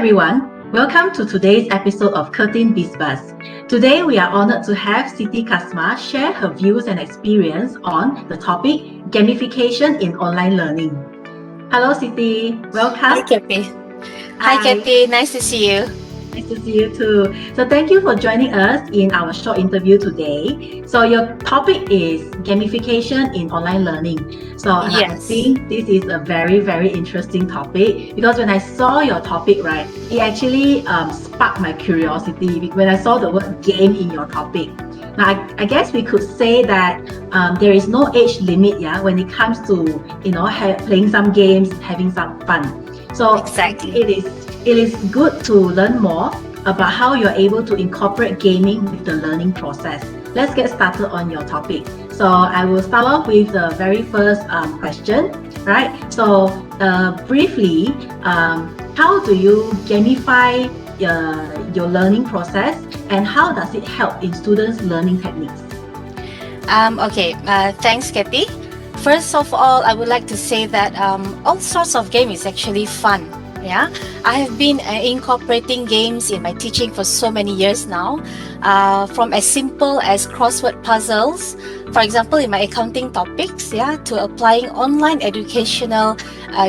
everyone. Welcome to today's episode of Curtin Biz Buzz. Today we are honored to have Siti Kasmah share her views and experience on the topic gamification in online learning. Hello Siti, welcome. Hi Kathy. Hi Kathy, nice to see you. Nice to see you too. So thank you for joining us in our short interview today. So your topic is gamification in online learning. So I think this is a very, very interesting topic because when I saw your topic, right, it actually sparked my curiosity when I saw the word game in your topic. Now, I guess we could say that there is no age limit, when it comes to playing some games, having some fun. So exactly, it is good to learn more about how you're able to incorporate gaming with the learning process. Let's get started on your topic. So I will start off with the very first question, right? So briefly, how do you gamify your learning process and how does it help in students' learning techniques? Thanks Kathy. First of all, I would like to say that all sorts of games is actually fun. I have been incorporating games in my teaching for so many years now, from as simple as crossword puzzles, for example, in my accounting topics, to applying online educational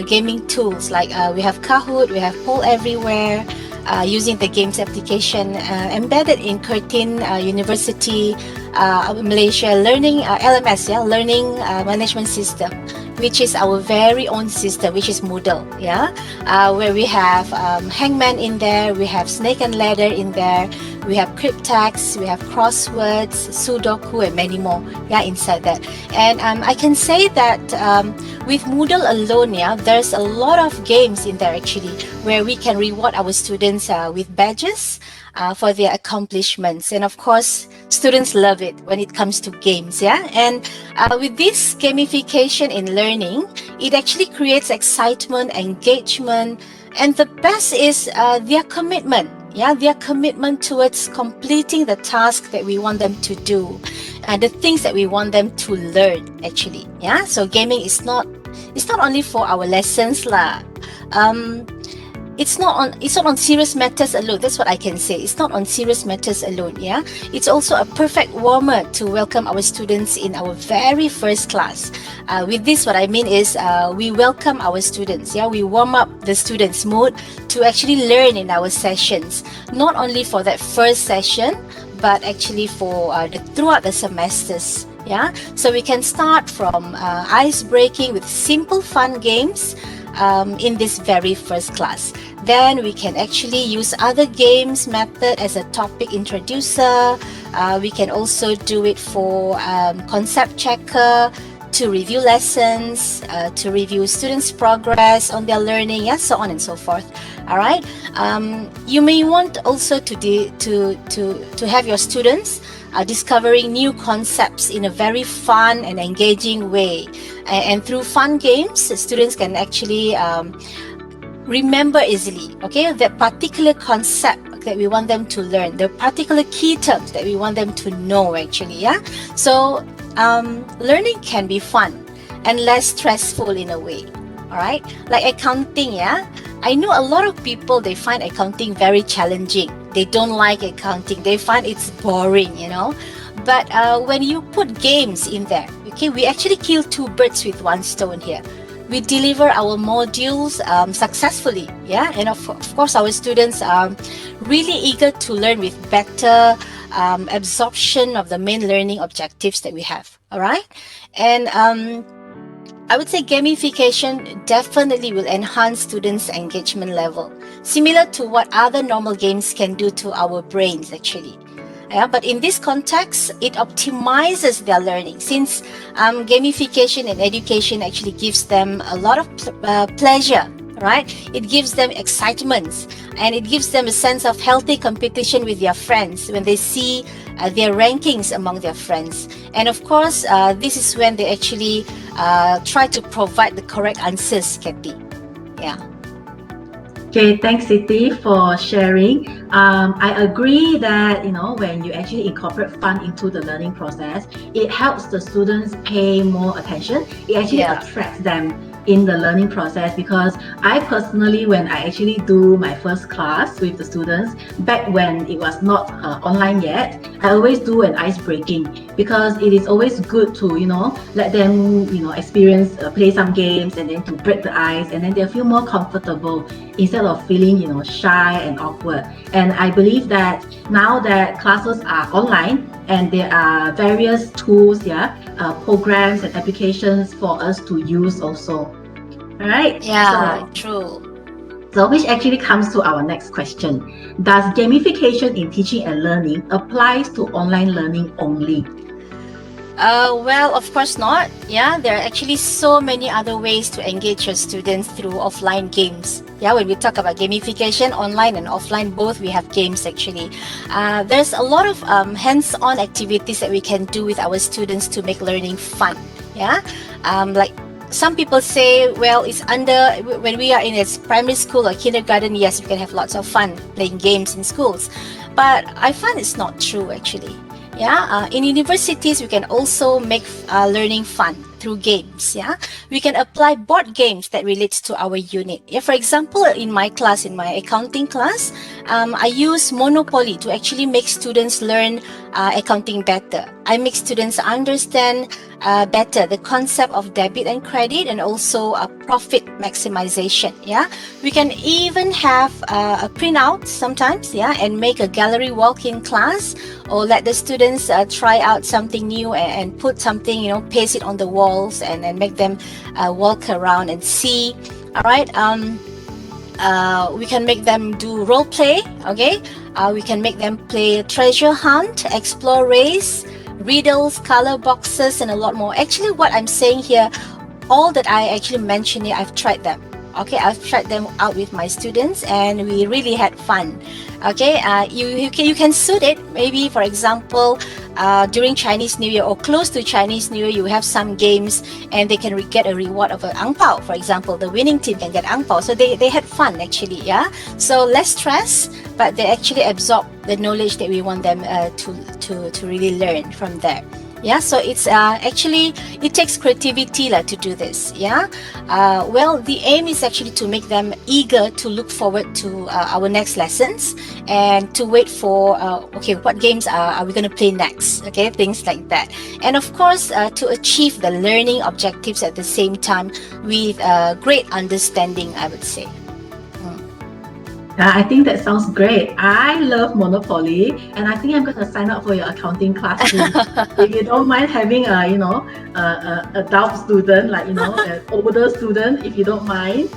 gaming tools like we have Kahoot, we have Poll Everywhere, using the games application embedded in Curtin University, Malaysia, learning LMS, learning management system, which is our very own system, which is Moodle, where we have Hangman in there, we have Snake and Ladder in there, we have Cryptex, we have crosswords, Sudoku, and many more, inside that. And I can say that with Moodle alone, there's a lot of games in there actually, where we can reward our students with badges for their accomplishments. And of course, students love it when it comes to games, and with this gamification in learning, it actually creates excitement, engagement, and the best is their commitment, their commitment towards completing the task that we want them to do, and the things that we want them to learn actually. So gaming is not only for our lessons lah. It's not on serious matters alone. That's what I can say. It's not on serious matters alone. It's also a perfect warmer to welcome our students in our very first class. With this, what I mean is we welcome our students. We warm up the students' mood to actually learn in our sessions, not only for that first session, but actually for throughout the semesters. So we can start from ice breaking with simple fun games in this very first class. Then we can actually use other games method as a topic introducer. We can also do it for concept checker, to review lessons, to review students' progress on their learning, so on and so forth. All right. You may want also to have your students discovering new concepts in a very fun and engaging way. And through fun games, students can actually remember easily, that particular concept that we want them to learn, the particular key terms that we want them to know actually, So learning can be fun and less stressful in a way, all right? Like accounting, I know a lot of people, they find accounting very challenging. They don't like accounting. They find it's boring, But when you put games in there, we actually kill two birds with one stone here. We deliver our modules successfully, and of course our students are really eager to learn with better absorption of the main learning objectives that we have, all right? And I would say gamification definitely will enhance students' engagement level, similar to what other normal games can do to our brains actually. But in this context, it optimizes their learning, since gamification in education actually gives them a lot of pleasure, right? It gives them excitement, and it gives them a sense of healthy competition with their friends when they see their rankings among their friends. And of course, this is when they actually try to provide the correct answers, Kathy. Okay, thanks Siti for sharing. I agree that when you actually incorporate fun into the learning process, it helps the students pay more attention. It actually attracts them in the learning process, because I personally, when I actually do my first class with the students, back when it was not online yet, I always do an ice breaking, because it is always good to, let them, experience, play some games, and then to break the ice, and then they feel more comfortable instead of feeling, shy and awkward. And I believe that now that classes are online and there are various tools, programs and applications for us to use also. All right. Yeah, true. So which actually comes to our next question. Does gamification in teaching and learning applies to online learning only? Well, of course not. Yeah, there are actually so many other ways to engage your students through offline games. Yeah, when we talk about gamification, online and offline, both we have games actually. There's a lot of hands-on activities that we can do with our students to make learning fun. Yeah, like some people say, well, it's when we are in a primary school or kindergarten, yes, we can have lots of fun playing games in schools. But I find it's not true actually. Yeah, in universities, we can also make learning fun through games. Yeah, we can apply board games that relates to our unit. Yeah, for example, in my class, in my accounting class, I use Monopoly to actually make students learn accounting better. I make students understand better the concept of debit and credit, and also profit maximization. Yeah, we can even have a printout sometimes, yeah, and make a gallery walk in class, or let the students try out something new and put something, paste it on the walls, and make them walk around and see. All right. We can make them do role play. Okay. We can make them play treasure hunt, explore race, riddles, color boxes, and a lot more. Actually, what I'm saying here, all that I actually mentioned here, I've tried them. Okay, I've tried them out with my students, and we really had fun. Okay, you can suit it. Maybe, for example, during Chinese New Year or close to Chinese New Year, you have some games, and they can get a reward of an ang pao. For example, the winning team can get ang pao. So they had fun actually. Yeah. So less stress, but they actually absorb the knowledge that we want them to really learn from there. Yeah, so it's actually, it takes creativity to do this. Yeah, well, the aim is actually to make them eager to look forward to our next lessons, and to wait for okay, what games are we going to play next. Okay, things like that. And of course, to achieve the learning objectives at the same time with great understanding, I would say. I think that sounds great. I love Monopoly, and I think I'm going to sign up for your accounting class too. If you don't mind having a adult student, an older student, if you don't mind.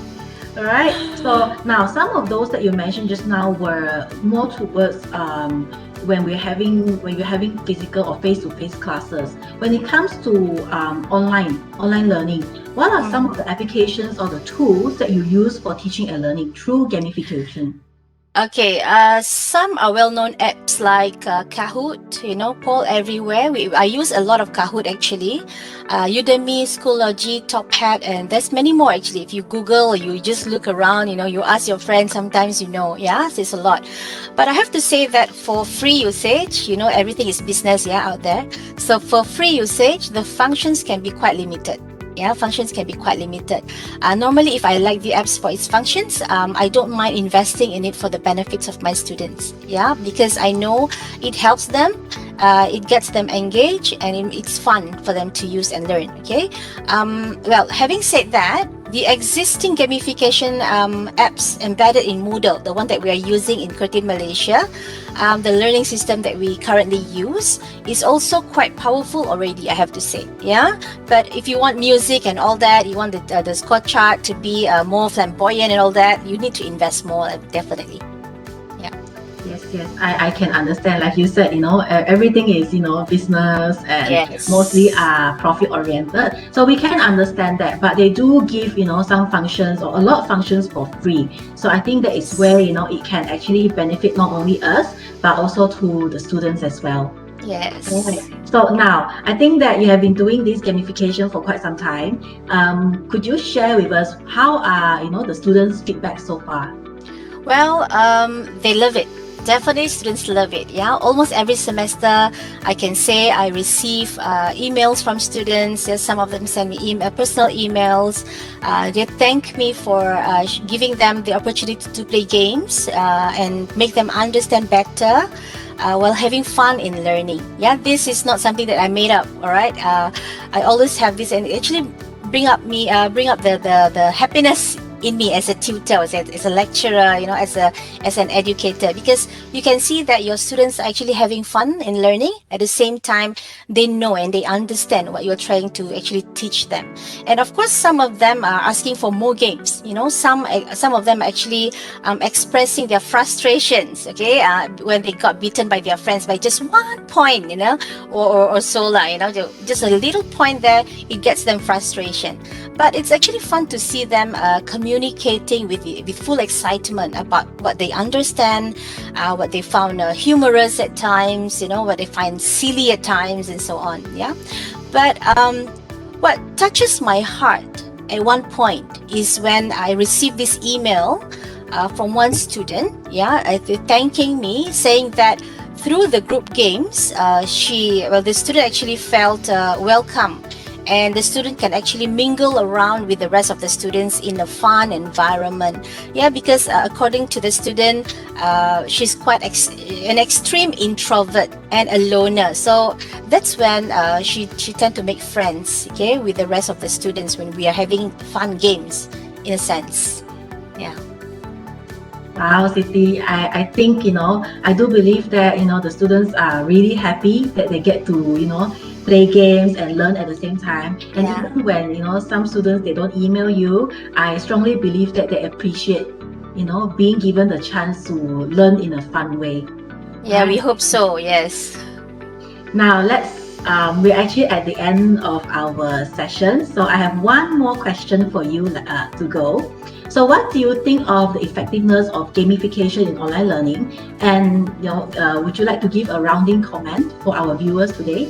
All right. So now some of those that you mentioned just now were more towards when you're having physical or face-to-face classes. When it comes to online learning, what are some of the applications or the tools that you use for teaching and learning through gamification? Okay, some are well-known apps like Kahoot, Poll Everywhere. I use a lot of Kahoot actually. Udemy, Schoology, Top Hat, and there's many more actually. If you Google or you just look around, you ask your friends, sometimes yeah, there's a lot. But I have to say that for free usage, everything is business, out there. So for free usage, the functions can be quite limited. Yeah, functions can be quite limited. Normally, if I like the apps for its functions, I don't mind investing in it for the benefits of my students. Yeah, because I know it helps them, it gets them engaged, and it's fun for them to use and learn. Okay. Well, having said that, the existing gamification apps embedded in Moodle, the one that we are using in Curtin, Malaysia, the learning system that we currently use, is also quite powerful already, I have to say. Yeah, but if you want music and all that, you want the score chart to be more flamboyant and all that, you need to invest more, definitely. Yes, I can understand. Like you said, everything is, business, and yes, mostly are profit oriented. So we can understand that, but they do give, some functions or a lot of functions for free. So I think that is where, it can actually benefit not only us, but also to the students as well. Yes. Right. So now, I think that you have been doing this gamification for quite some time. Could you share with us how are, the students' feedback so far? Well, they love it. definitely students love it. Yeah, almost every semester, I can say I receive emails from students. Yes, some of them send me personal emails. They thank me for giving them the opportunity to play games and make them understand better. While having fun in learning. Yeah, this is not something that I made up. All right, I always have this, and it actually bring up the happiness in me as a tutor, as a lecturer, as an educator, because you can see that your students are actually having fun in learning. At the same time, they know and they understand what you're trying to actually teach them. And of course, some of them are asking for more games. Some of them are actually expressing their frustrations, okay, when they got beaten by their friends by just 1 point, or so lah, just a little point there, it gets them frustration. But it's actually fun to see them communicating with full excitement about what they understand, what they found humorous at times, what they find silly at times, and so on. Yeah, but what touches my heart at one point is when I received this email from one student, thanking me, saying that through the group games, the student actually felt welcome, and the student can actually mingle around with the rest of the students in a fun environment. Yeah, because according to the student, she's quite an extreme introvert and a loner. So that's when she tend to make friends, okay, with the rest of the students when we are having fun games, in a sense. Yeah. Wow, Siti, I think, I do believe that, the students are really happy that they get to, play games and learn at the same time. And even when, some students, they don't email you, I strongly believe that they appreciate, being given the chance to learn in a fun way. Yeah, right? We hope so, yes. Now, we're actually at the end of our session. So I have one more question for you to go. So what do you think of the effectiveness of gamification in online learning? And would you like to give a rounding comment for our viewers today?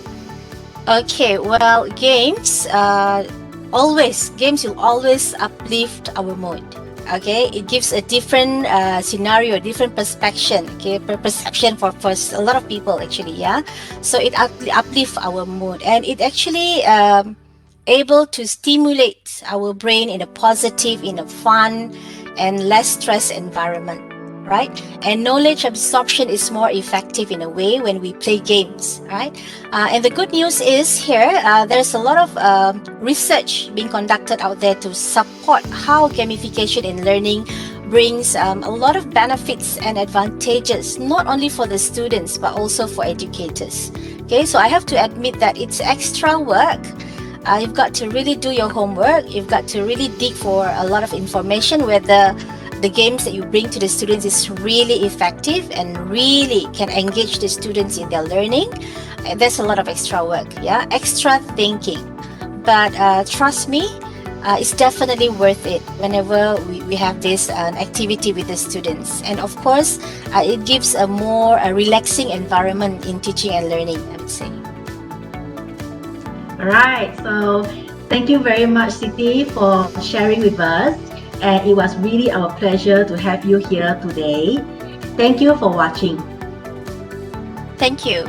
Okay, well, games will always uplift our mood. Okay, it gives a different scenario, a different perception. Okay, perception for a lot of people actually. Yeah, so it uplifts our mood, and it actually able to stimulate our brain in a positive, in a fun, and less stress environment. Right? And knowledge absorption is more effective in a way when we play games, right? And the good news is here, there's a lot of research being conducted out there to support how gamification in learning brings a lot of benefits and advantages, not only for the students, but also for educators. Okay, so I have to admit that it's extra work. You've got to really do your homework. You've got to really dig for a lot of information, whether the games that you bring to the students is really effective and really can engage the students in their learning. And there's a lot of extra work, extra thinking. But trust me, it's definitely worth it whenever we have this activity with the students. And of course, it gives a more relaxing environment in teaching and learning, I would say. All right, so thank you very much, Siti, for sharing with us. And it was really our pleasure to have you here today. Thank you for watching. Thank you.